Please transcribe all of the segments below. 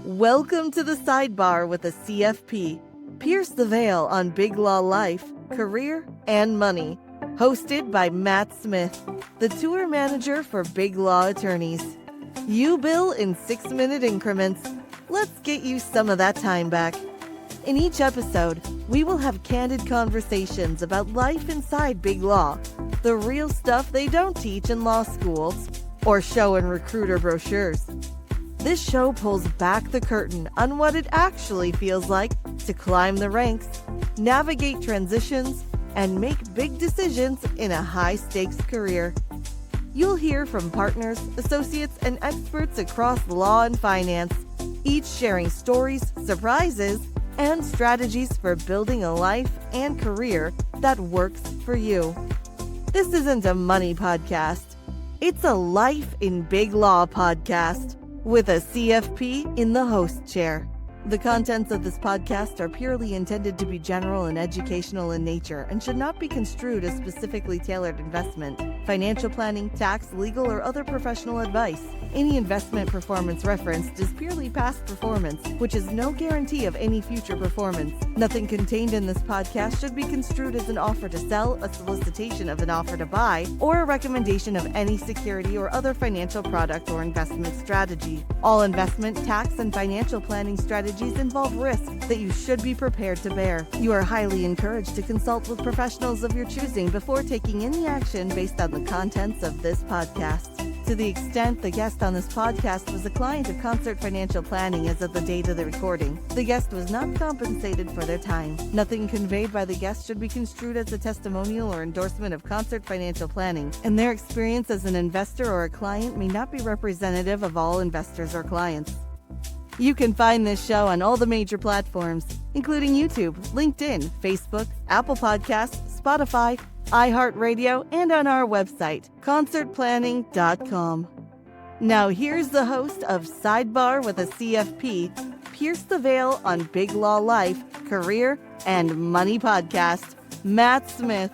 Welcome to the Sidebar with a CFP. Pierce the veil on BigLaw Life, career, and money. Hosted by Matt Smith, the tour manager for BigLaw attorneys. You bill in 6-minute increments. Let's get you some of that time back. In each episode, we will have candid conversations about life inside Big Law, the real stuff they don't teach in law schools or show in recruiter brochures. This show pulls back the curtain on what it actually feels like to climb the ranks, navigate transitions, and make big decisions in a high-stakes career. You'll hear from partners, associates, and experts across law and finance, each sharing stories, surprises, and strategies for building a life and career that works for you. This isn't a money podcast. It's a Life in Big Law podcast with a CFP in the host chair. The contents of this podcast are purely intended to be general and educational in nature and should not be construed as specifically tailored investment, financial planning, tax, legal, or other professional advice. Any investment performance referenced is purely past performance, which is no guarantee of any future performance. Nothing contained in this podcast should be construed as an offer to sell, a solicitation of an offer to buy, or a recommendation of any security or other financial product or investment strategy. All investment, tax, and financial planning strategies involve risks that you should be prepared to bear. You are highly encouraged to consult with professionals of your choosing before taking any action based on the contents of this podcast. To the extent the guest on this podcast was a client of Concert Financial Planning as of the date of the recording, the guest was not compensated for their time. Nothing conveyed by the guest should be construed as a testimonial or endorsement of Concert Financial Planning, and their experience as an investor or a client may not be representative of all investors or clients. You can find this show on all the major platforms, including YouTube, LinkedIn, Facebook, Apple Podcasts, Spotify, iHeartRadio, and on our website, concertplanning.com. Now here's the host of Sidebar with a CFP, Pierce the Veil on Big Law Life, Career, and Money podcast, Matt Smith.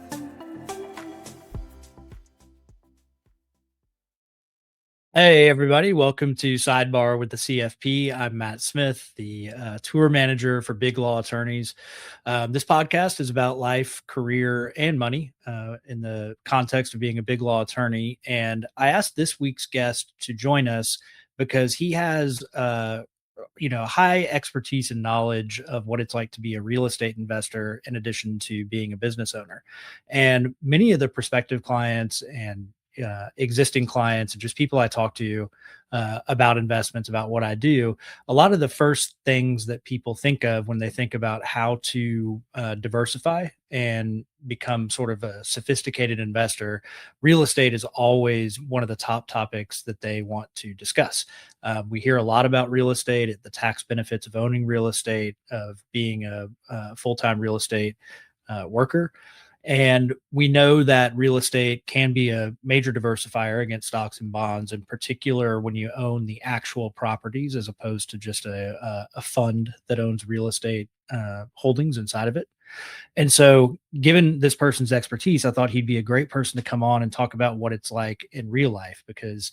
Hey, everybody. Welcome to Sidebar with the CFP. I'm Matt Smith, the tour manager for Big Law attorneys. This podcast is about life, career, and money in the context of being a Big Law attorney. And I asked this week's guest to join us because he has high expertise and knowledge of what it's like to be a real estate investor in addition to being a business owner. And many of the prospective clients and existing clients and just people I talk to about investments, about what I do, a lot of the first things that people think of when they think about how to diversify and become sort of a sophisticated investor, real estate is always one of the top topics that they want to discuss. We hear a lot about real estate, the tax benefits of owning real estate, of being a full-time real estate worker. And we know that real estate can be a major diversifier against stocks and bonds, in particular when you own the actual properties as opposed to just a fund that owns real estate holdings inside of it. And so given this person's expertise, I thought he'd be a great person to come on and talk about what it's like in real life, because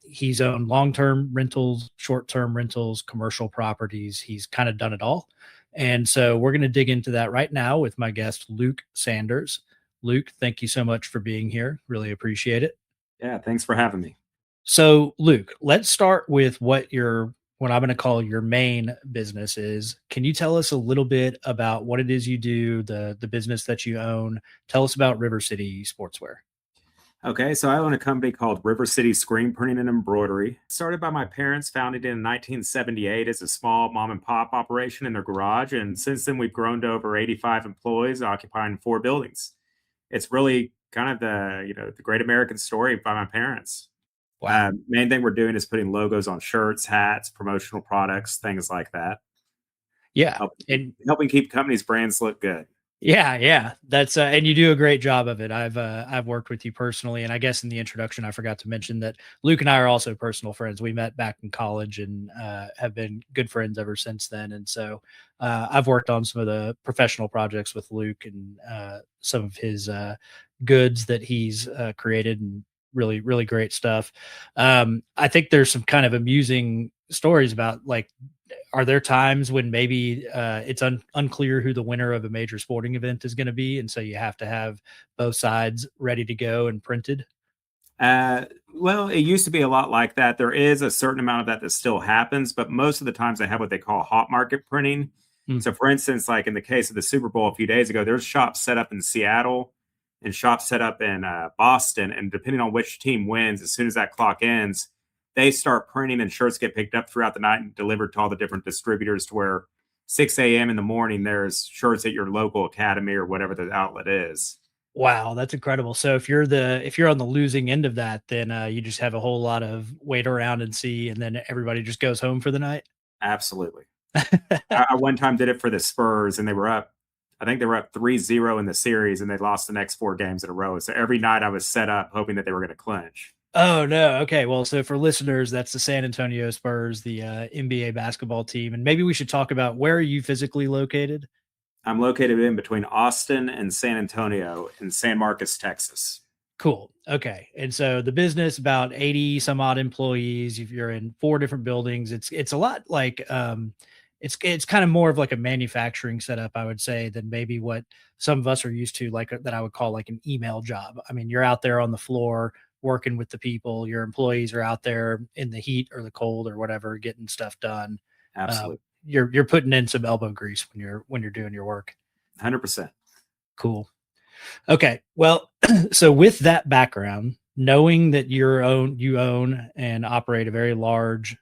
he's owned long-term rentals, short-term rentals, commercial properties. He's kind of done it all. And so we're going to dig into that right now with my guest, Luke Sanders. Luke, thank you so much for being here. Really appreciate it. Yeah, thanks for having me. So, Luke, let's start with what I'm going to call your main business is. Can you tell us a little bit about what it is you do, the business that you own? Tell us about River City Sportswear. Okay, so I own a company called River City Screen Printing and Embroidery. Started by my parents, founded in 1978 as a small mom and pop operation in their garage. And since then, we've grown to over 85 employees occupying 4 buildings. It's really kind of the great American story by my parents. Wow. Main thing we're doing is putting logos on shirts, hats, promotional products, things like that. Yeah. Helping keep companies' brands look good. Yeah. That's and you do a great job of it. I've worked with you personally, and I guess in the introduction I forgot to mention that Luke and I are also personal friends. We met back in college and have been good friends ever since then. And so I've worked on some of the professional projects with Luke and some of his goods that he's created and really, really great stuff. I think there's some kind of amusing stories about, like, are there times when maybe it's unclear who the winner of a major sporting event is going to be, and so you have to have both sides ready to go and printed? Uh, well, it used to be a lot like that. There is a certain amount of that that still happens, but most of the times they have what they call hot market printing. Mm. So, for instance, like in the case of the Super Bowl a few days ago, there's shops set up in Seattle and shops set up in Boston. And depending on which team wins, as soon as that clock ends, they start printing and shirts get picked up throughout the night and delivered to all the different distributors to where 6 a.m. in the morning, there's shirts at your local academy or whatever the outlet is. Wow, that's incredible. So if you're on the losing end of that, then you just have a whole lot of wait around and see, and then everybody just goes home for the night. Absolutely. I one time did it for the Spurs, and they were up. I think they were up 3-0 in the series, and they lost the next 4 games in a row. So every night I was set up hoping that they were going to clinch. Oh, no. Okay. Well, so for listeners, that's the San Antonio Spurs, the NBA basketball team. And maybe we should talk about, where are you physically located? I'm located in between Austin and San Antonio in San Marcos, Texas. Cool. Okay. And so the business, about 80 some odd employees. If you're in 4 different buildings, it's a lot like, it's kind of more of like a manufacturing setup, I would say, than maybe what some of us are used to, like that I would call like an email job. I mean, you're out there on the floor working with the people. Your employees are out there in the heat or the cold or whatever, getting stuff done. Absolutely. You're putting in some elbow grease when you're doing your work. 100%. Cool. Okay. Well, so with that background, knowing that you own and operate a very large,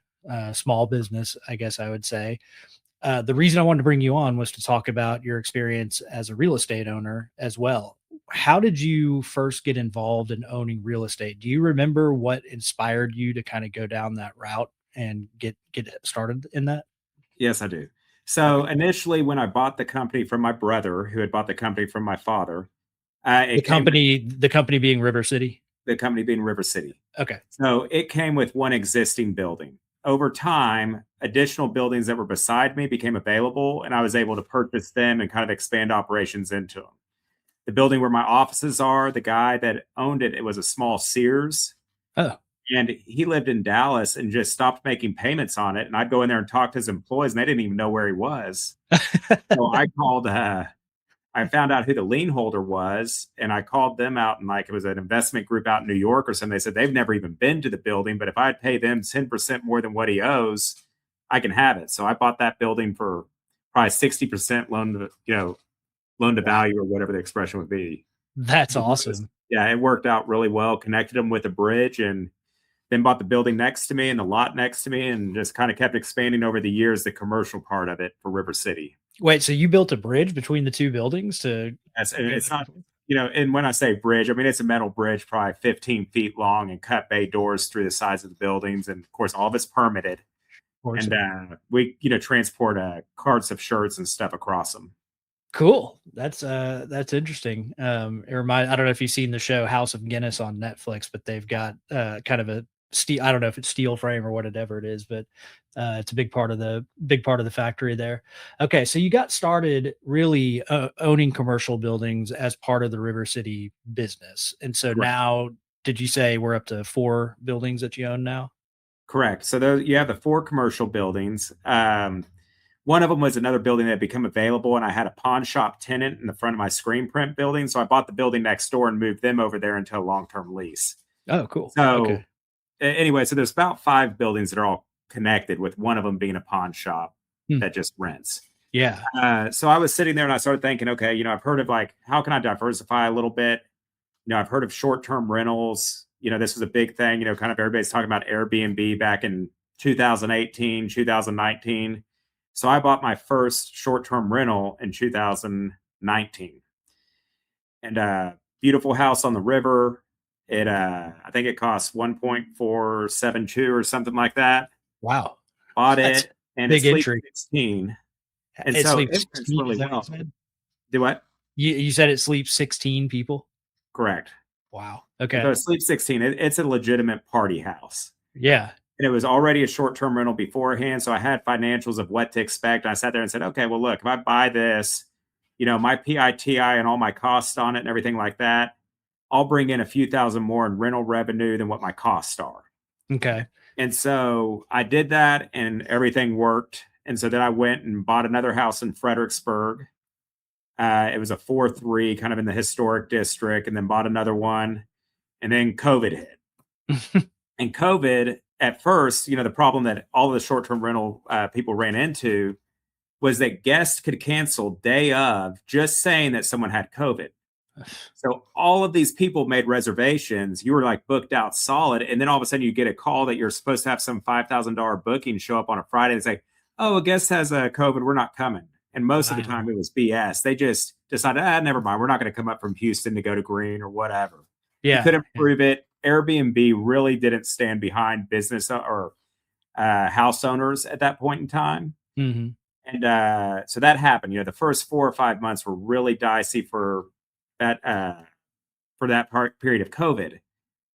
small business, I guess I would say, the reason I wanted to bring you on was to talk about your experience as a real estate owner as well. How did you first get involved in owning real estate? Do you remember what inspired you to kind of go down that route and get started in that? Yes, I do. So Okay. initially, when I bought the company from my brother, who had bought the company from my father, The it came with company being River City. the company being River City. Okay. So it came with one existing building. Over time, additional buildings that were beside me became available, and I was able to purchase them and kind of expand operations into them. The building where my offices are, the guy that owned it, it was a small Sears, Oh. and he lived in Dallas and just stopped making payments on it. And I'd go in there and talk to his employees, and they didn't even know where he was. So I called. I found out who the lien holder was, and I called them out, and like it was an investment group out in New York or something. They said they've never even been to the building, but if I'd pay them 10% more than what he owes, I can have it. So I bought that building for probably 60% loan to Wow. value or whatever the expression would be. That's It was- awesome. Yeah, it worked out really well. Connected them with a bridge, and then bought the building next to me and the lot next to me, and just kind of kept expanding over the years the commercial part of it for River City. Wait, so you built a bridge between the 2 buildings to Yes, and go it's back and not, forth? and when I say bridge, I mean it's a metal bridge, probably 15 feet long, and cut bay doors through the sides of the buildings, and of course, all of it's permitted. Of course. And we, transport carts of shirts and stuff across them. Cool. That's interesting. I don't know if you've seen the show House of Guinness on Netflix, but they've got kind of a steel, I don't know if it's steel frame or whatever it is, but it's a big part of the factory there. Okay, so you got started really owning commercial buildings as part of the River City business. And so Correct. now, did you say we're up to 4 buildings that you own now? Correct. So you have the 4 commercial buildings. One of them was another building that had become available, and I had a pawn shop tenant in the front of my screen print building. So I bought the building next door and moved them over there into a long term lease. Oh, cool. So Okay. anyway, so there's about 5 buildings that are all connected, with one of them being a pawn shop Hmm. that just rents. Yeah. So I was sitting there and I started thinking, okay, I've heard of, like, how can I diversify a little bit? I've heard of short term rentals. This was a big thing. Kind of everybody's talking about Airbnb back in 2018, 2019. So I bought my first short term rental in 2019, and beautiful house on the river. I think it cost 1.472 or something like that. Wow. Bought That's it, and it big sleeps entry. 16, and It so sleeps it rents 16, really is that what you well. said? Do what? You said it sleeps 16 people? Correct. Wow. And Okay. so it sleeps 16. It's a legitimate party house. Yeah. And it was already a short-term rental beforehand, so I had financials of what to expect. I sat there and said, okay, well, look, if I buy this, my PITI and all my costs on it and everything like that, I'll bring in a few thousand more in rental revenue than what my costs are. Okay. And so I did that and everything worked. And so then I went and bought another house in Fredericksburg. It was a 4-3 kind of in the historic district, and then bought another one. And then COVID hit. And COVID, at first, the problem that all the short term rental people ran into was that guests could cancel day of just saying that someone had COVID. So all of these people made reservations. You were like booked out solid. And then all of a sudden you get a call that you're supposed to have some $5,000 booking show up on a Friday and say, oh, a guest has COVID. We're not coming. And most of the time it was BS. They just decided, never mind. We're not going to come up from Houston to go to Green or whatever. You couldn't prove it. Airbnb really didn't stand behind business or house owners at that point in time. Mm-hmm. And so that happened. The first 4 or 5 months were really dicey for that period of COVID.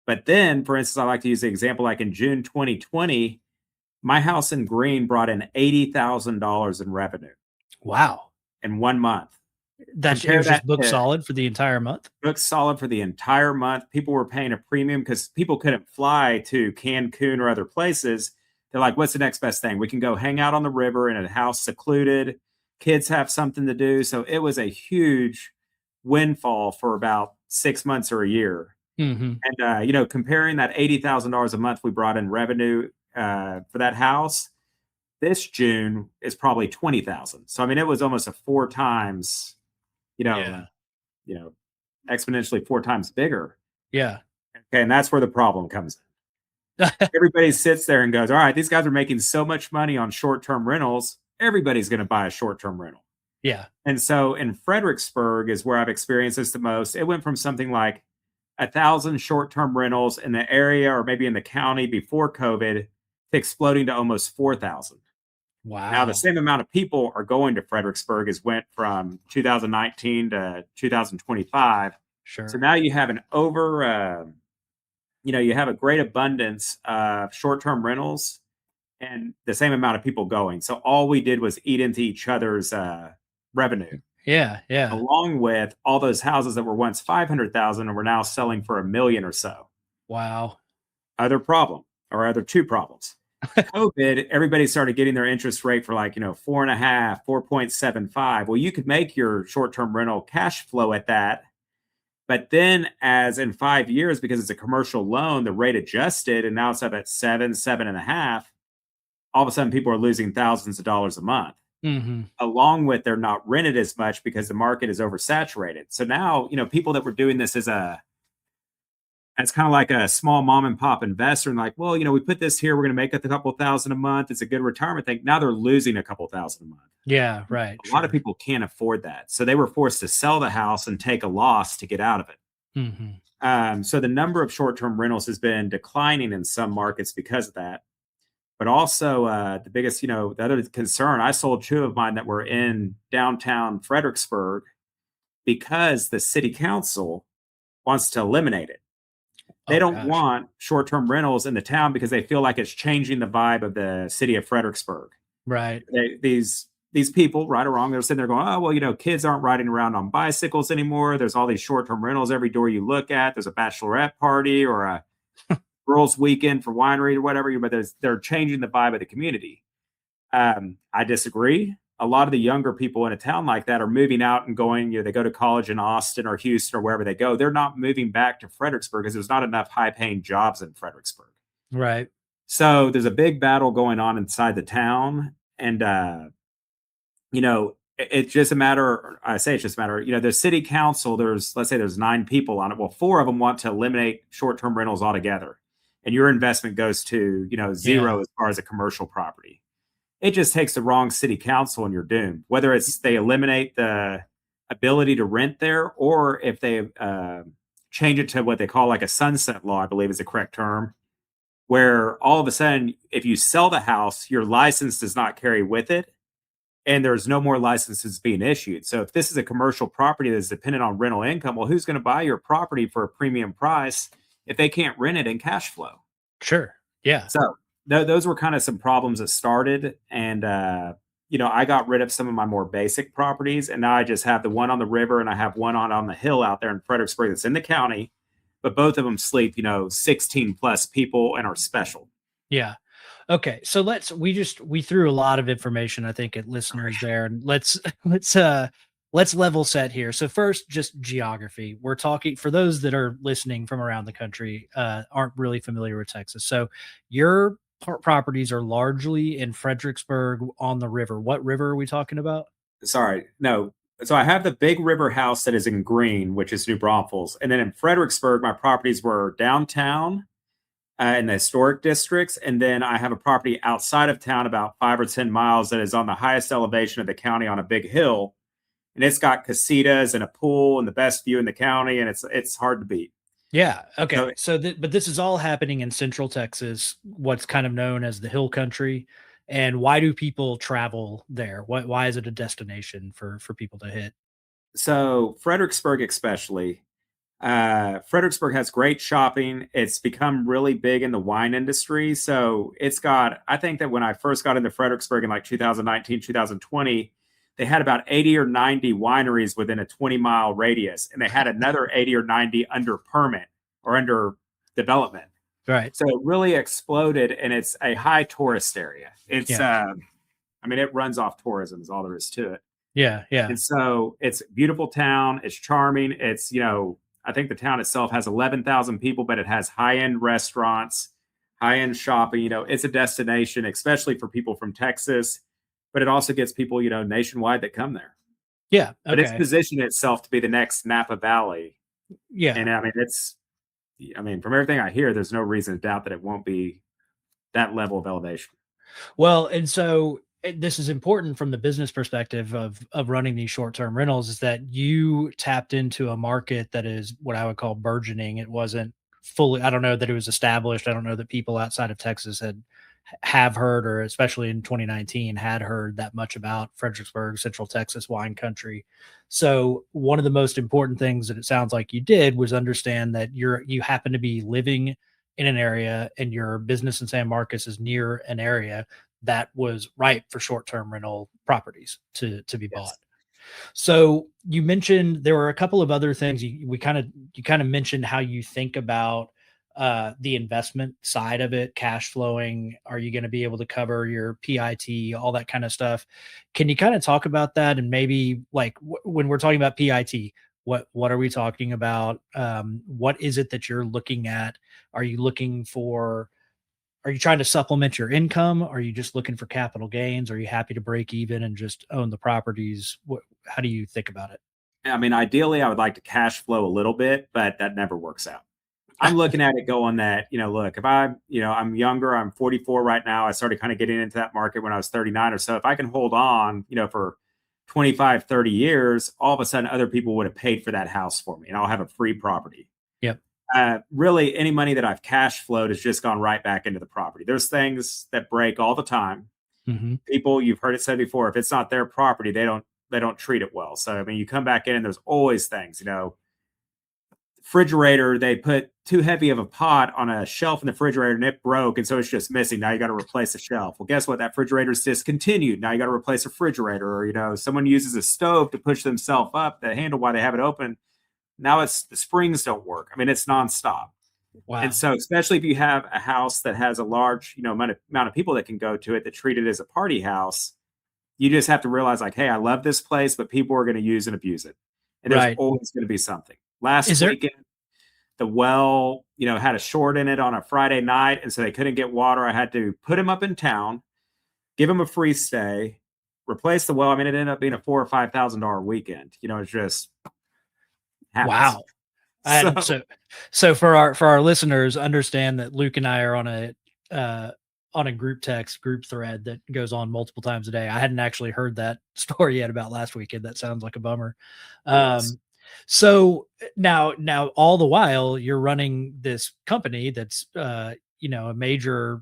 But then, for instance, I like to use the example like in June 2020, my house in Green brought in $80,000 in revenue. Wow. In 1 month. It was just booked solid for the entire month? Booked solid for the entire month. People were paying a premium because people couldn't fly to Cancun or other places. They're like, what's the next best thing? We can go hang out on the river in a house secluded. Kids have something to do. So it was a huge windfall for about 6 months or a year. Mm-hmm. And, comparing that $80,000 a month we brought in revenue for that house, this June is probably 20,000. So, I mean, it was almost a 4 times, exponentially 4 times bigger. Yeah. Okay. And that's where the problem comes in. Everybody sits there and goes, all right, these guys are making so much money on short-term rentals. Everybody's going to buy a short-term rental. Yeah. And so in Fredericksburg is where I've experienced this the most. It went from something like 1,000 short-term rentals in the area or maybe in the county before COVID to exploding to almost 4,000. Wow. Now the same amount of people are going to Fredericksburg as went from 2019 to 2025. Sure. So now you have you have a great abundance of short-term rentals and the same amount of people going. So all we did was eat into each other's revenue. Yeah. Yeah. Along with all those houses that were once 500,000 and were now selling for $1 million or so. Wow. Other two problems. COVID, everybody started getting their interest rate for 4.5, 4.75. Well, you could make your short-term rental cash flow at that. But then as in 5 years, because it's a commercial loan, the rate adjusted and now it's up at 7.5. All of a sudden people are losing thousands of dollars a month. Mm-hmm. Along with they're not rented as much because the market is oversaturated. So now, people that were doing this as kind of like a small mom and pop investor and like, well, we put this here, we're going to make it a couple thousand a month. It's a good retirement thing. Now they're losing a couple thousand a month. Yeah, right. A lot of people can't afford that. So they were forced to sell the house and take a loss to get out of it. Mm-hmm. So the number of short-term rentals has been declining in some markets because of that. But also the biggest, the other concern, I sold 2 of mine that were in downtown Fredericksburg because the city council wants to eliminate it. They don't want short-term rentals in the town because they feel like it's changing the vibe of the city of Fredericksburg. Right. These people, right or wrong, they're sitting there going, oh, well, kids aren't riding around on bicycles anymore. There's all these short-term rentals every door you look at. There's a bachelorette party or a girls' weekend for winery or whatever, but they're changing the vibe of the community. I disagree. A lot of the younger people in a town like that are moving out and going, they go to college in Austin or Houston or wherever they go. They're not moving back to Fredericksburg because there's not enough high-paying jobs in Fredericksburg. Right. So there's a big battle going on inside the town. And, it's just a matter, the city council, let's say there's 9 people on it. Well, 4 of them want to eliminate short-term rentals altogether. And your investment goes to, zero as far as a commercial property. It just takes the wrong city council and you're doomed. Whether it's they eliminate the ability to rent there or if they change it to what they call like a sunset law, I believe is the correct term, where all of a sudden, if you sell the house, your license does not carry with it. And there's no more licenses being issued. So if this is a commercial property that's dependent on rental income, well, who's going to buy your property for a premium price if they can't rent it in cash flow? Sure. Yeah. So those were kind of some problems that started. And, I got rid of some of my more basic properties. And now I just have the one on the river and I have one on the hill out there in Fredericksburg that's in the county. but both of them sleep, 16 plus people and are special. Yeah. Okay. So we threw a lot of information, I think, at listeners there, and let's level set here. So first, just geography. We're talking for those that are listening from around the country, aren't really familiar with Texas. So your properties are largely in Fredericksburg on the river. What river are we talking about? Sorry, no. So I have the big river house that is in Green, which is New Braunfels. And then in Fredericksburg, my properties were downtown in the historic districts. And then I have a property outside of town about 5 or 10 miles that is on the highest elevation of the county on a big hill. And it's got casitas and a pool and the best view in the county. And it's hard to beat. Yeah. So, Okay. So, but this is all happening in Central Texas, what's kind of known as the Hill Country. And why do people travel there? Why is it a destination for people to hit? so Fredericksburg, especially, Fredericksburg has great shopping. It's become really big in the wine industry. So it's got, I think that when I first got into Fredericksburg in like 2019, 2020, they had about 80 or 90 wineries within a 20-mile radius, and they had another 80 or 90 under permit or under development. Right. So it really exploded, and it's a high tourist area. Yeah. I mean, it runs off tourism, is all there is to it. Yeah. Yeah. And so it's a beautiful town. It's charming. I think the town itself has 11,000 people, but it has high end restaurants, high end shopping. It's a destination, especially for people from Texas, but it also gets people, nationwide that come there. Yeah. But it's Okay. positioned itself to be the next Napa Valley. Yeah. And from everything I hear, there's no reason to doubt that it won't be that level of elevation. Well, and so this is important from the business perspective of running these short-term rentals is that you tapped into a market that is what I would call burgeoning. It wasn't fully, I don't know that it was established. I don't know that people outside of Texas have heard, or especially in 2019 had heard that much about Fredericksburg, Central Texas wine country. So one of the most important things that it sounds like you did was understand that you happen to be living in an area and your business in San Marcos is near an area that was ripe for short-term rental properties to be bought. Yes. So you mentioned there were a couple of other things you kind of mentioned how you think about the investment side of it, cash flowing. Are you going to be able to cover your PIT, all that kind of stuff? Can you kind of talk about that and maybe like when we're talking about PIT, what are we talking about? What is it that you're looking at? Are you looking for are you trying to supplement your income? Are you just looking for capital gains? Are you happy to break even and just own the properties? How do you think about it? I mean, ideally, I would like to cash flow a little bit, but that never works out. I'm looking at it going that, look, if I'm younger, I'm 44 right now. I started kind of getting into that market when I was 39 or so. If I can hold on, for 25, 30 years, all of a sudden other people would have paid for that house for me and I'll have a free property. Yep. Really, any money that I've cash flowed has just gone right back into the property. There's things that break all the time. Mm-hmm. People, you've heard it said before, if it's not their property, they don't treat it well. So, I mean, you come back in and there's always things, refrigerator, they put too heavy of a pot on a shelf in the refrigerator and it broke. And so it's just missing. Now you got to replace the shelf. Well, guess what? That refrigerator's discontinued. Now you got to replace a refrigerator, or, someone uses a stove to push themselves up the handle while they have it open. Now it's the springs don't work. I mean, it's nonstop. Wow. And so, especially if you have a house that has a large, amount of people that can go to it that treat it as a party house, you just have to realize, like, hey, I love this place, but people are going to use and abuse it. And there's Right. always going to be something. Last Is there weekend, the well, had a short in it on a Friday night. And so they couldn't get water. I had to put him up in town, give him a free stay, replace the well. I mean, it ended up being a $4,000 or $5,000 weekend. It's just happens. wow. So, And so for our listeners, understand that Luke and I are on a group thread that goes on multiple times a day. I hadn't actually heard that story yet about last weekend. That sounds like a bummer. yes. So now all the while you're running this company that's a major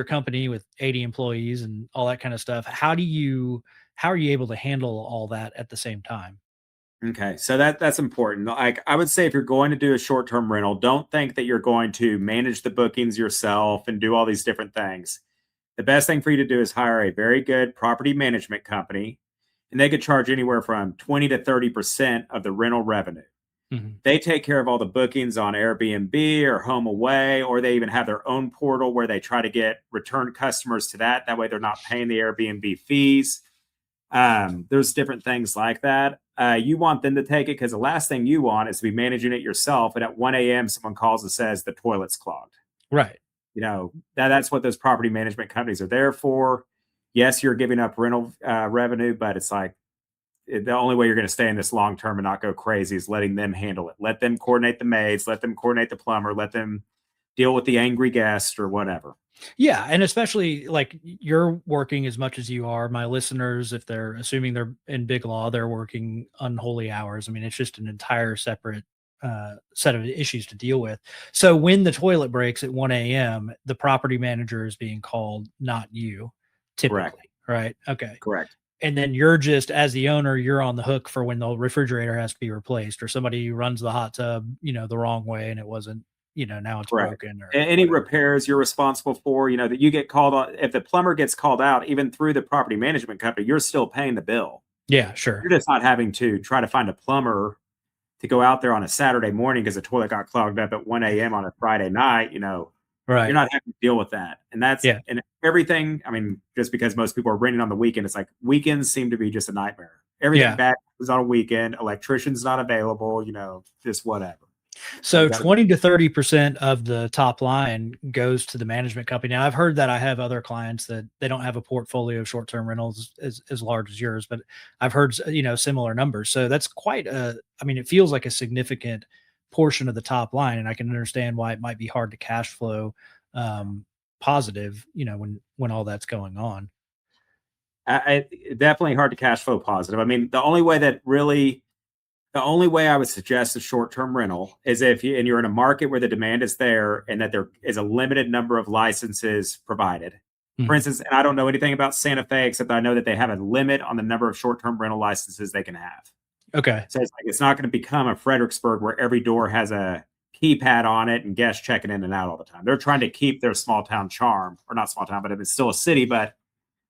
company with 80 employees and all that kind of stuff. How are you able to handle all that at the same time? Okay, so that's important. Like, I would say if you're going to do a short-term rental, don't think that you're going to manage the bookings yourself and do all these different things. The best thing for you to do is hire a very good property management company, and they could charge anywhere from 20 to 30% of the rental revenue. Mhm. They take care of all the bookings on Airbnb or Home Away, or they even have their own portal where they try to get return customers to that. That way they're not paying the Airbnb fees. There's different things like that. You want them to take it because the last thing you want is to be managing it yourself. And at 1 a.m., someone calls and says the toilet's clogged. Right. That's what those property management companies are there for. Yes, you're giving up rental revenue, but it's like the only way you're going to stay in this long term and not go crazy is letting them handle it. Let them coordinate the maids, let them coordinate the plumber, let them deal with the angry guest or whatever. Yeah, and especially like you're working as much as you are. My listeners, if they're assuming they're in Big Law, they're working unholy hours. I mean, it's just an entire separate set of issues to deal with. So when the toilet breaks at 1 a.m., the property manager is being called, not you, Correct. typically, right? Okay. Correct. And then you're just, as the owner, you're on the hook for when the refrigerator has to be replaced, or somebody runs the hot tub, the wrong way and it wasn't, now it's Correct. broken or Any whatever. repairs you're responsible for, that you get called on. If the plumber gets called out, even through the property management company, you're still paying the bill. Yeah, sure. You're just not having to try to find a plumber to go out there on a Saturday morning because the toilet got clogged up at 1 a.m. on a Friday night. You're Right. not having to deal with that. And and everything. I mean, just because most people are renting on the weekend, it's like weekends seem to be just a nightmare. Everything bad is on a weekend. Electrician's not available, just whatever. So 20 to 30% of the top line goes to the management company. Now I've heard that. I have other clients that they don't have a portfolio of short-term rentals as large as yours, but I've heard, similar numbers. So that's it feels like a significant portion of the top line. And I can understand why it might be hard to cash flow positive, when all that's going on. Definitely hard to cash flow positive. I mean, the only way I would suggest a short-term rental is if you're in a market where the demand is there and that there is a limited number of licenses provided. For instance, and I don't know anything about Santa Fe except I know that they have a limit on the number of short-term rental licenses they can have. Okay. So it's not going to become a Fredericksburg where every door has a keypad on it and guests checking in and out all the time. They're trying to keep their small town charm, or not small town, but it's still a city, but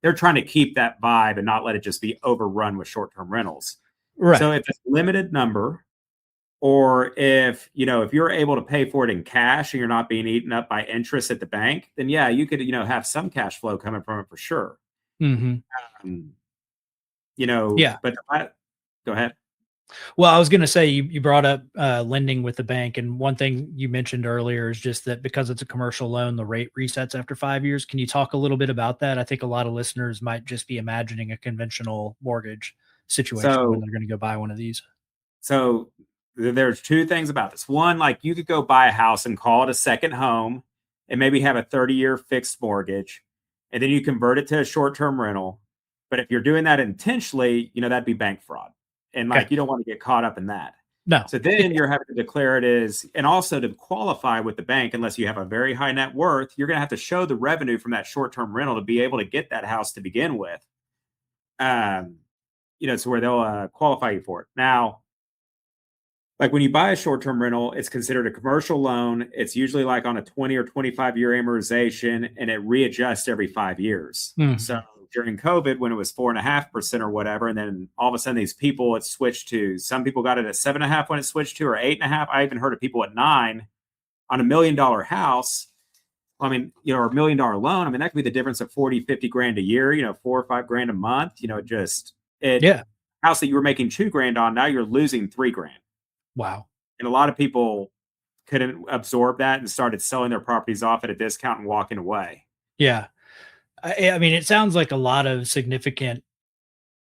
they're trying to keep that vibe and not let it just be overrun with short-term rentals. Right. So if it's a limited number, or if you're able to pay for it in cash and you're not being eaten up by interest at the bank, then yeah, you could have some cash flow coming from it for sure. Mm-hmm. But go ahead. Well, I was going to say you brought up lending with the bank, and one thing you mentioned earlier is just that because it's a commercial loan, the rate resets after 5 years. Can you talk a little bit about that? I think a lot of listeners might just be imagining a conventional mortgage situation when they're going to go buy one of these. So there's two things about this. One, like you could go buy a house and call it a second home and maybe have a 30-year fixed mortgage, and then you convert it to a short-term rental. But if you're doing that intentionally, that'd be bank fraud. And you don't want to get caught up in that. No. So then you're having to declare it as, and also to qualify with the bank, unless you have a very high net worth, you're going to have to show the revenue from that short-term rental to be able to get that house to begin with. So where they'll qualify you for it. Now, like when you buy a short-term rental, it's considered a commercial loan. It's usually like on a 20 or 25-year amortization, and it readjusts every 5 years. Mm-hmm. So during COVID, when it was 4.5% or whatever, and then all of a sudden these people, it switched to, some people got it at 7.5 when it switched to, or 8.5. I even heard of people at 9 on $1 million house. I mean, or $1 million loan. I mean, that could be the difference of 40, 50 grand a year, $4 or $5 grand a month. House that you were making $2,000 on, now you're losing $3,000. Wow. And a lot of people couldn't absorb that and started selling their properties off at a discount and walking away. Yeah. I mean, it sounds like a lot of significant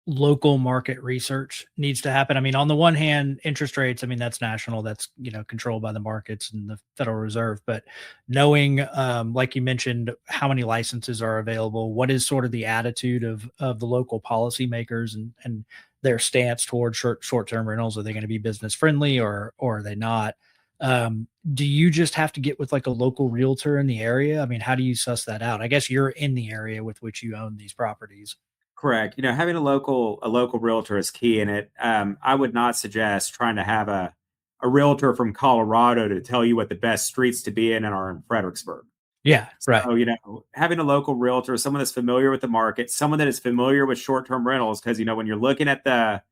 local market research needs to happen. I mean, on the one hand, interest rates, I mean, that's national, that's, controlled by the markets and the Federal Reserve, but knowing, like you mentioned, how many licenses are available, what is sort of the attitude of the local policymakers and their stance towards short-term rentals. Are they going to be business friendly or are they not? Do you just have to get with like a local realtor in the area? I mean, how do you suss that out? I guess you're in the area with which you own these properties. Correct. Having a local realtor is key in it. I would not suggest trying to have a realtor from Colorado to tell you what the best streets to be in are in Fredericksburg. Yeah, right. So, having a local realtor, someone that's familiar with the market, someone that is familiar with short-term rentals, because when you're looking at the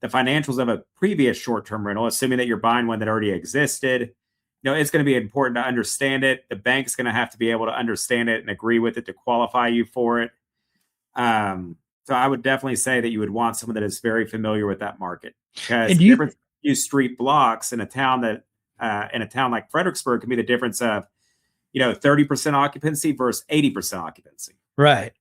the financials of a previous short-term rental, assuming that you're buying one that already existed. It's going to be important to understand it. The bank's going to have to be able to understand it and agree with it to qualify you for it. So I would definitely say that you would want someone that is very familiar with that market, because And the do you difference in a few street blocks in a town like Fredericksburg can be the difference of 30% occupancy versus 80% occupancy. right.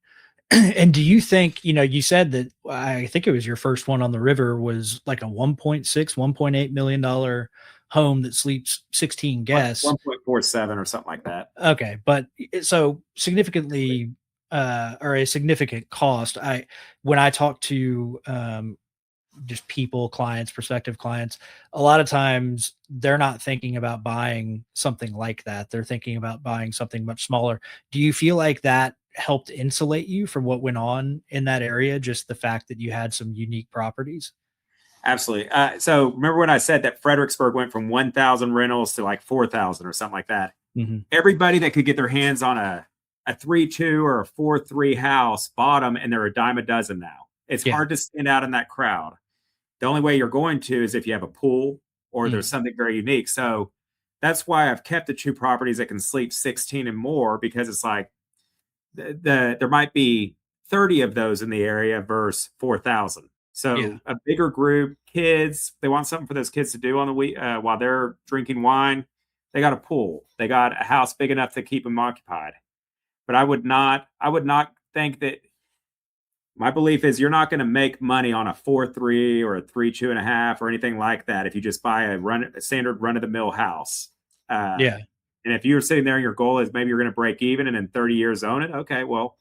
And do you think, you said that, I think it was your first one on the river was like a 1.6, $1.8 million home that sleeps 16 guests. 1.47 or something like that. Okay. But so significantly, or a significant cost. When I talk to, just people, clients, prospective clients, a lot of times they're not thinking about buying something like that. They're thinking about buying something much smaller. Do you feel like that helped insulate you from what went on in that area? Just the fact that you had some unique properties? Absolutely. So remember when I said that Fredericksburg went from 1,000 rentals to like 4,000 or something like that? Mm-hmm. Everybody that could get their hands on a 3.2 or a 4.3 house bought them, and they're a dime a dozen now. It's Yeah. hard to stand out in that crowd. The only way you're going to is if you have a pool or there's something very unique. So that's why I've kept the 2 properties that can sleep 16 and more, because it's like there might be 30 of those in the area versus 4,000. Yeah. So a bigger group, kids, they want something for those kids to do on the week while they're drinking wine. They got a pool. They got a house big enough to keep them occupied. But I would not think that. My belief is you're not going to make money on a 4.3 or a 3.2.5 or anything like that if you just buy a standard run of the mill house. Yeah. And if you're sitting there and your goal is maybe you're going to break even and in 30 years own it, okay, well,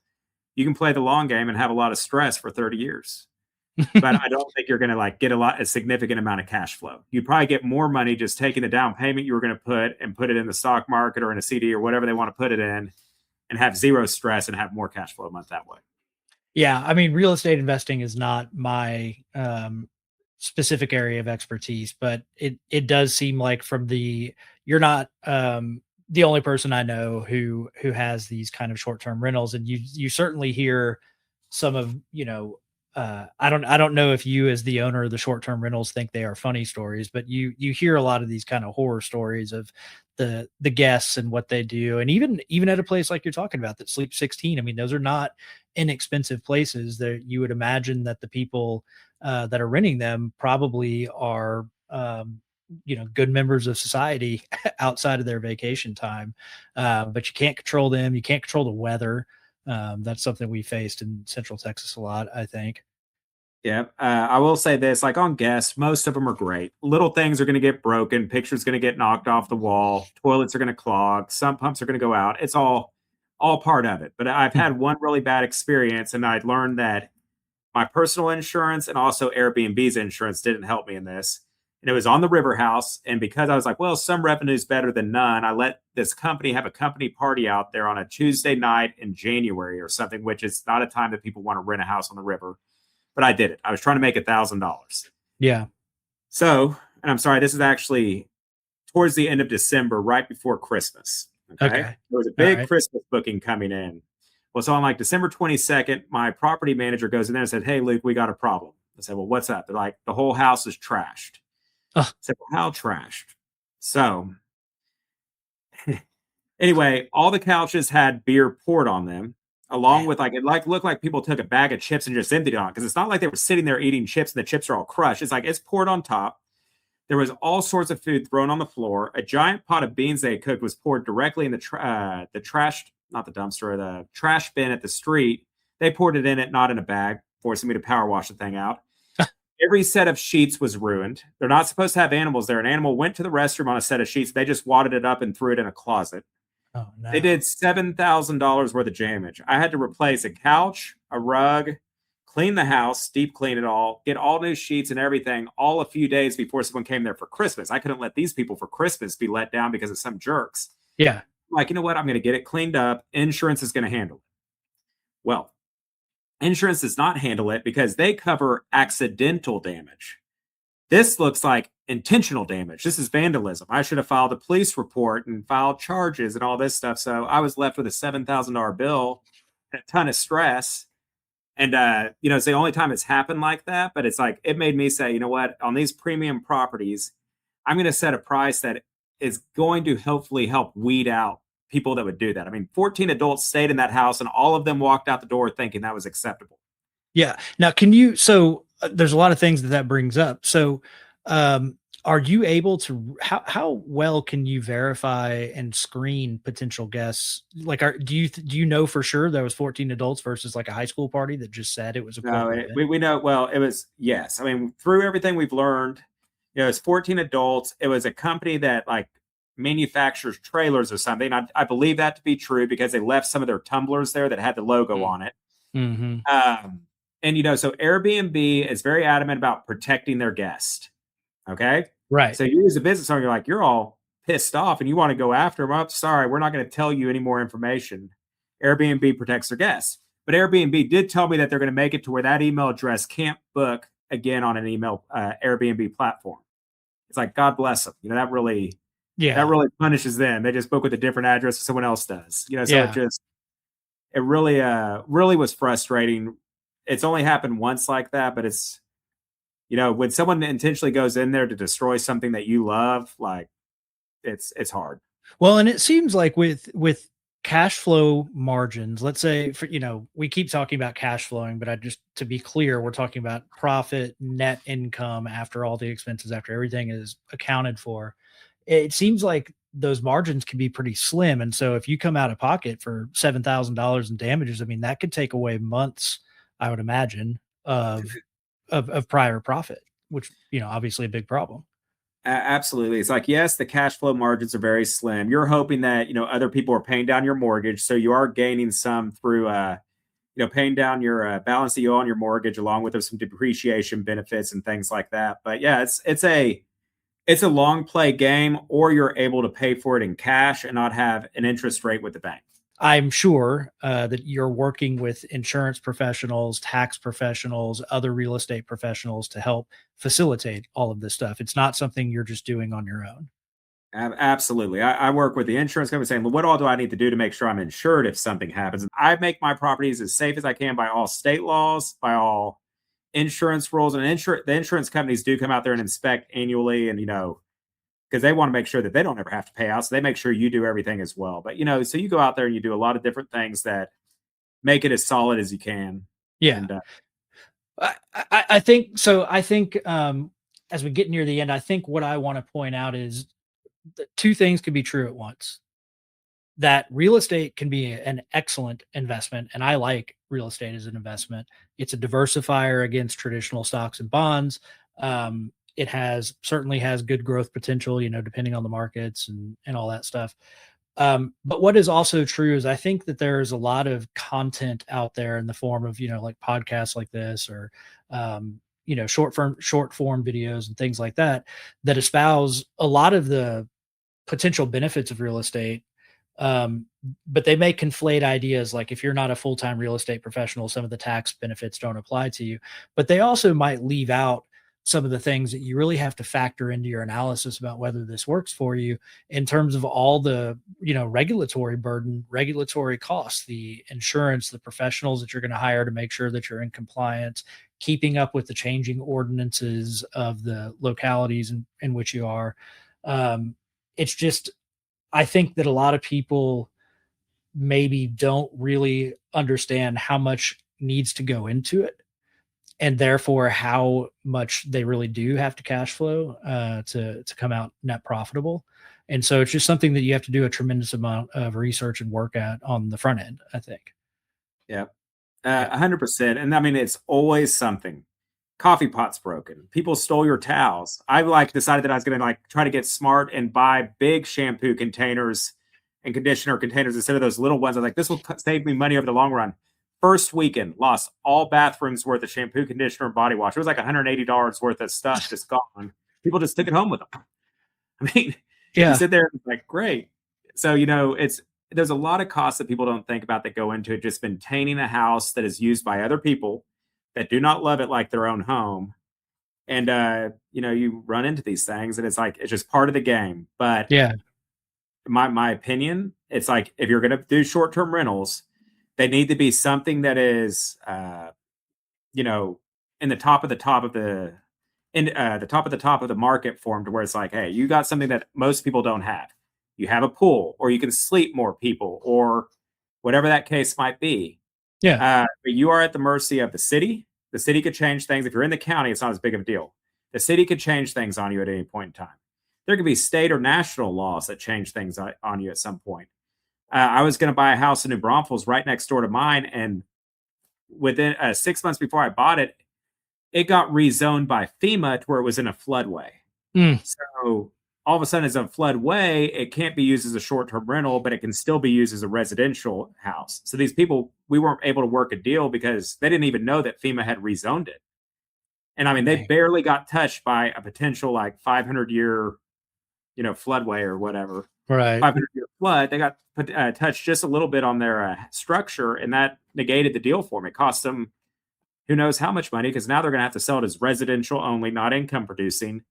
you can play the long game and have a lot of stress for 30 years. But I don't think you're going to get a significant amount of cash flow. You'd probably get more money just taking the down payment you were going to put it in the stock market or in a CD or whatever they want to put it in, and have zero stress and have more cash flow a month that way. Yeah, I mean, real estate investing is not my specific area of expertise, but it does seem like you're not the only person I know who has these kind of short term rentals, and you certainly hear some of I don't know if you as the owner of the short term rentals think they are funny stories, but you hear a lot of these kind of horror stories of the guests and what they do, and even at a place like you're talking about that sleep 16. I mean, those are not inexpensive places. That you would imagine that the people that are renting them probably are good members of society outside of their vacation time, but you can't control them. You can't control the weather. That's something we faced in Central Texas a lot, I think. Yeah. I will say this, like on guests, most of them are great. Little things are going to get broken. Pictures going to get knocked off the wall. Toilets are going to clog. Sump pumps are going to go out. It's all part of it. But I've Hmm. had one really bad experience, and I learned that my personal insurance and also Airbnb's insurance didn't help me in this. And it was on the river house. And because I was like, well, some revenue is better than none, I let this company have a company party out there on a Tuesday night in January or something, which is not a time that people want to rent a house on the river. But I did it. I was trying to make $1,000. Yeah. So, and I'm sorry, this is actually towards the end of December, right before Christmas. Okay. Okay. There was a All big right. Christmas booking coming in. Well, so on like December 22nd, my property manager goes in there and said, hey, Luke, we got a problem. I said, well, what's up? They're like, the whole house is trashed. Ugh. I said, well, how trashed? So anyway, all the couches had beer poured on them, along with it looked like people took a bag of chips and just emptied it on, because it's not like they were sitting there eating chips and the chips are all crushed. It's like it's poured on top. There was all sorts of food thrown on the floor. A giant pot of beans they had cooked was poured directly in the trash, not the dumpster, the trash bin at the street. They poured it in it, not in a bag, forcing me to power wash the thing out. Every set of sheets was ruined. They're not supposed to have animals there. An animal went to the restroom on a set of sheets. They just wadded it up and threw it in a closet. Oh no. They did $7,000 worth of damage. I had to replace a couch, a rug, clean the house, deep clean it all, get all new sheets and everything, all a few days before someone came there for Christmas. I couldn't let these people for Christmas be let down because of some jerks. Yeah. Like, you know what? I'm going to get it cleaned up. Insurance is going to handle it. Well, insurance does not handle it because they cover accidental damage. This looks like intentional damage. This is vandalism. I should have filed a police report and filed charges and all this stuff. So I was left with a $7,000 bill and a ton of stress. And it's the only time it's happened like that. But it's like it made me say, you know what, on these premium properties, I'm going to set a price that is going to hopefully help weed out people that would do that. I mean, 14 adults stayed in that house, and all of them walked out the door thinking that was acceptable. Yeah. Now, can you? So there's a lot of things that brings up. So, um, are you able to? How well can you verify and screen potential guests? Like, do you know for sure there was 14 adults versus like a high school party that just said it was a No, corporate event? we know. Well, it was, yes. I mean, through everything we've learned, it's 14 adults. It was a company that like manufactures trailers or something. I believe that to be true because they left some of their tumblers there that had the logo on it. Mm-hmm. Um, and so Airbnb is very adamant about protecting their guest. Okay. Right. So you as a business owner, you're like, you're all pissed off and you want to go after them. I'm sorry, we're not going to tell you any more information. Airbnb protects their guests. But Airbnb did tell me that they're going to make it to where that email address can't book again on an email Airbnb platform. It's like, God bless them. That really Yeah. punishes them. They just book with a different address that someone else does. So Yeah. it really was frustrating. It's only happened once like that, but it's when someone intentionally goes in there to destroy something that you love, like it's hard. Well, and it seems like with cash flow margins, let's say for we keep talking about cash flowing, but I just to be clear, we're talking about profit, net income after all the expenses, after everything is accounted for. It seems like those margins can be pretty slim. And so if you come out of pocket for $7,000 in damages, I mean, that could take away months, I would imagine, of prior profit, which, obviously a big problem. Absolutely. It's like, yes, the cash flow margins are very slim. You're hoping that, other people are paying down your mortgage. So you are gaining some through, paying down your balance that you owe on your mortgage, along with some depreciation benefits and things like that. But yeah, it's a long play game, or you're able to pay for it in cash and not have an interest rate with the bank. I'm sure that you're working with insurance professionals, tax professionals, other real estate professionals to help facilitate all of this stuff. It's not something you're just doing on your own. Absolutely. I work with the insurance company saying, well, what all do I need to do to make sure I'm insured if something happens? And I make my properties as safe as I can by all state laws, by all insurance rules. And the insurance companies do come out there and inspect annually. And, because they want to make sure that they don't ever have to pay out. So they make sure you do everything as well. But, so you go out there and you do a lot of different things that make it as solid as you can. Yeah. And I think so. I think as we get near the end, I think what I want to point out is that two things can be true at once. That real estate can be an excellent investment, and I like real estate as an investment. It's a diversifier against traditional stocks and bonds. It certainly has good growth potential, depending on the markets and all that stuff. But what is also true is I think that there's a lot of content out there in the form of, like podcasts like this or, short form videos and things like that, that espouse a lot of the potential benefits of real estate. Um, but they may conflate ideas like if you're not a full-time real estate professional, some of the tax benefits don't apply to you. But they also might leave out some of the things that you really have to factor into your analysis about whether this works for you in terms of all the, regulatory burden, regulatory costs, the insurance, the professionals that you're going to hire to make sure that you're in compliance, keeping up with the changing ordinances of the localities in which you are. It's just I think that a lot of people maybe don't really understand how much needs to go into it, and therefore how much they really do have to cash flow to come out net profitable. And so it's just something that you have to do a tremendous amount of research and work at on the front end, I think. yeah, Yeah. 100%. And I mean, it's always something. Coffee pot's broken. People stole your towels. I like decided that I was going to like try to get smart and buy big shampoo containers and conditioner containers instead of those little ones. I was like, this will save me money over the long run. First weekend, lost all bathrooms worth of shampoo, conditioner, and body wash. It was like $180 worth of stuff just gone. People just took it home with them. I mean, you Yeah. sit there and it's like, great. So, there's a lot of costs that people don't think about that go into it. Just maintaining a house that is used by other people that do not love it like their own home. And you run into these things and it's like it's just part of the game. But Yeah. my opinion, it's like if you're gonna do short-term rentals, they need to be something that is you know, in the top of the top of the the top of the top of the market form to where it's like, hey, you got something that most people don't have. You have a pool, or you can sleep more people, or whatever that case might be. Yeah. But you are at the mercy of the city. The city could change things. If you're in the county, it's not as big of a deal. The city could change things on you at any point in time. There could be state or national laws that change things on you at some point. I was going to buy a house in New Braunfels right next door to mine, and within 6 months before I bought it, it got rezoned by FEMA to where it was in a floodway. Mm, So all of a sudden, as a floodway, it can't be used as a short-term rental, but it can still be used as a residential house. So these people, we weren't able to work a deal because they didn't even know that FEMA had rezoned it. And I mean, they dang. barely got touched by a potential like 500-year, floodway or whatever. Right. 500-year flood. They got touched just a little bit on their structure, and that negated the deal for me. It cost them who knows how much money, because now they're going to have to sell it as residential only, not income producing.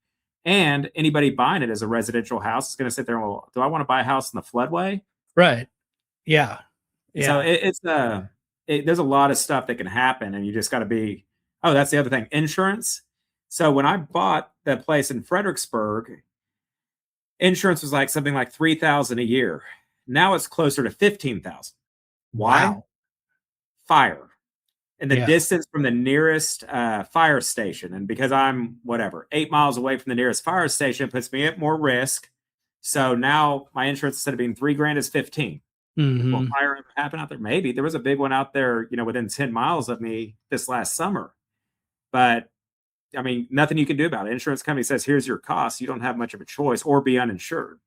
And anybody buying it as a residential house is going to sit there and, well, do I want to buy a house in the floodway? Right. Yeah. And so Yeah. there's a lot of stuff that can happen, and you just got to be. Oh, that's the other thing, insurance. So when I bought the place in Fredericksburg, insurance was like something like 3,000 a year. Now it's closer to 15,000. Why? Wow. Fire. And the Yeah. distance from the nearest fire station. And because I'm 8 miles away from the nearest fire station, it puts me at more risk. So now my insurance, instead of being $3,000, is 15. Will Hmm. fire ever happen out there? Maybe. There was a big one out there, within 10 miles of me this last summer. But I mean, nothing you can do about it. Insurance company says, here's your cost. You don't have much of a choice, or be uninsured.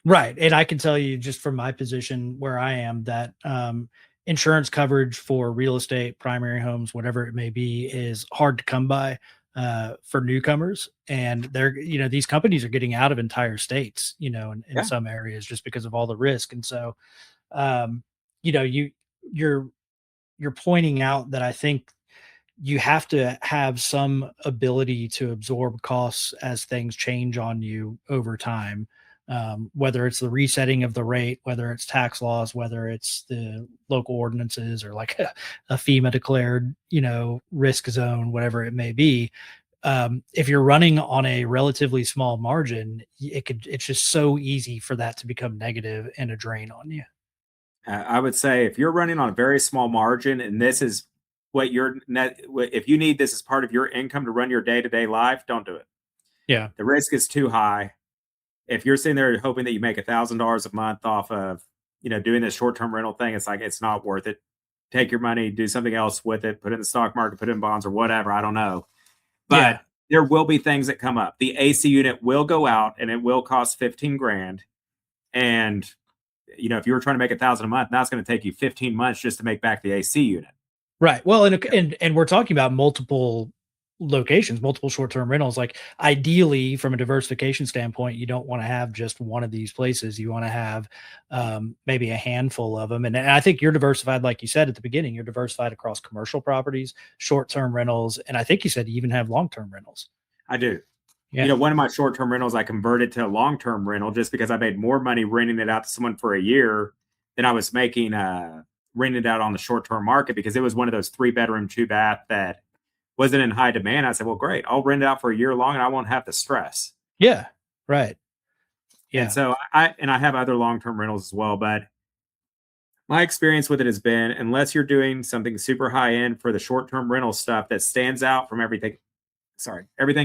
Right. And I can tell you just from my position where I am that insurance coverage for real estate, primary homes, whatever it may be, is hard to come by for newcomers. And these companies are getting out of entire states, in Yeah. some areas just because of all the risk. And so, um, you know, you, you're, you're pointing out that I think you have to have some ability to absorb costs as things change on you over time. Whether it's the resetting of the rate, whether it's tax laws, whether it's the local ordinances, or like a FEMA declared, risk zone, whatever it may be. If you're running on a relatively small margin, it's just so easy for that to become negative and a drain on you. I would say if you're running on a very small margin, and this is what your net, if you need this as part of your income to run your day to day life, don't do it. Yeah. The risk is too high. If you're sitting there hoping that you make $1,000 a month off of, doing this short term rental thing, it's like, it's not worth it. Take your money, do something else with it, put it in the stock market, put it in bonds or whatever. I don't know. Yeah. But there will be things that come up. The AC unit will go out, and it will cost 15 grand. And if you were trying to make 1,000 a month, now it's going to take you 15 months just to make back the AC unit. Right. Well, and we're talking about multiple locations, multiple short-term rentals. Like ideally, from a diversification standpoint, you don't want to have just one of these places. You want to have maybe a handful of them. And I think you're diversified, like you said at the beginning. You're diversified across commercial properties, short-term rentals, and I think you said you even have long-term rentals. I do. Yeah. One of my short-term rentals, I converted to a long-term rental just because I made more money renting it out to someone for a year than I was making renting it out on the short-term market, because it was one of those 3-bedroom, 2-bath that wasn't in high demand. I said, well, great. I'll rent it out for a year long and I won't have the stress. Yeah. Right. And Yeah. so I have other long-term rentals as well, but my experience with it has been, unless you're doing something super high end for the short-term rental stuff that stands out from everything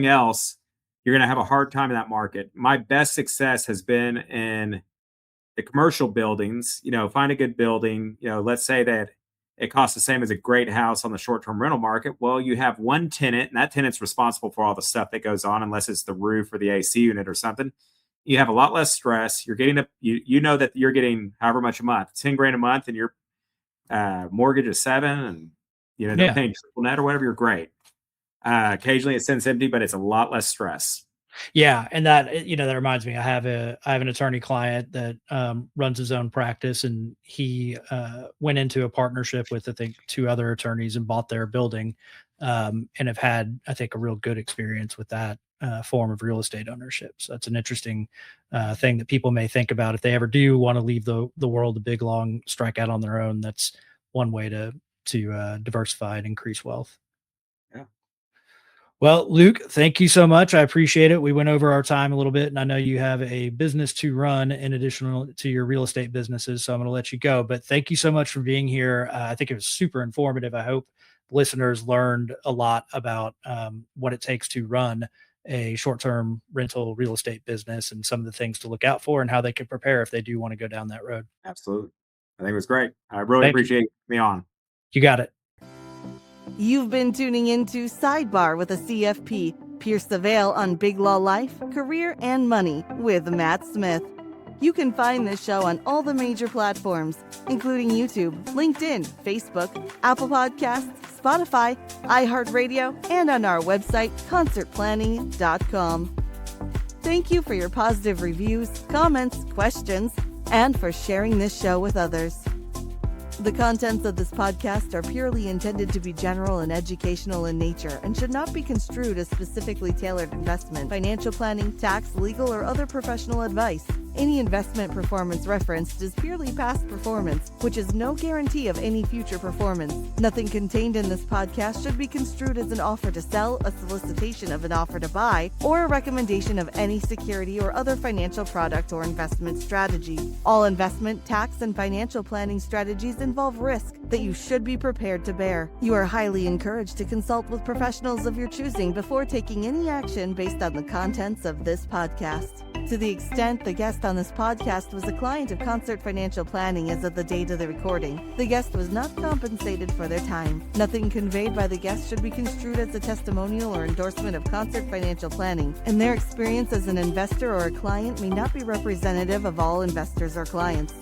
else, you're going to have a hard time in that market. My best success has been in the commercial buildings. Find a good building. Let's say that it costs the same as a great house on the short-term rental market. Well, you have one tenant, and that tenant's responsible for all the stuff that goes on, unless it's the roof or the AC unit or something. You have a lot less stress. You're getting you know that you're getting however much a month, 10 grand a month, and your mortgage is 7, and they're Yeah. paying triple net or whatever. You're great. Occasionally it sends empty, but it's a lot less stress. Yeah, and that reminds me. I have an attorney client that runs his own practice, and he went into a partnership with I think 2 other attorneys and bought their building, and have had I think a real good experience with that form of real estate ownership. So that's an interesting thing that people may think about if they ever do want to leave the world of big long, strike out on their own. That's one way to diversify and increase wealth. Well, Luke, thank you so much. I appreciate it. We went over our time a little bit, and I know you have a business to run in addition to your real estate businesses, so I'm going to let you go. But thank you so much for being here. I think it was super informative. I hope listeners learned a lot about what it takes to run a short-term rental real estate business and some of the things to look out for and how they can prepare if they do want to go down that road. Absolutely. I think it was great. I really Thank you. appreciate me on. You got it. You've been tuning into Sidebar with a CFP. Pierce the veil on Big Law Life, Career, and Money with Matt Smith. You can find this show on all the major platforms, including YouTube, LinkedIn, Facebook, Apple Podcasts, Spotify, iHeartRadio, and on our website, concertplanning.com. Thank you for your positive reviews, comments, questions, and for sharing this show with others. The contents of this podcast are purely intended to be general and educational in nature and should not be construed as specifically tailored investment, financial planning, tax, legal, or other professional advice. Any investment performance referenced is purely past performance, which is no guarantee of any future performance. Nothing contained in this podcast should be construed as an offer to sell, a solicitation of an offer to buy, or a recommendation of any security or other financial product or investment strategy. All investment, tax, and financial planning strategies involve risk that you should be prepared to bear. You are highly encouraged to consult with professionals of your choosing before taking any action based on the contents of this podcast. To the extent the guest on this podcast was a client of Concert Financial Planning as of the date of the recording, the guest was not compensated for their time. Nothing conveyed by the guest should be construed as a testimonial or endorsement of Concert Financial Planning, and their experience as an investor or a client may not be representative of all investors or clients.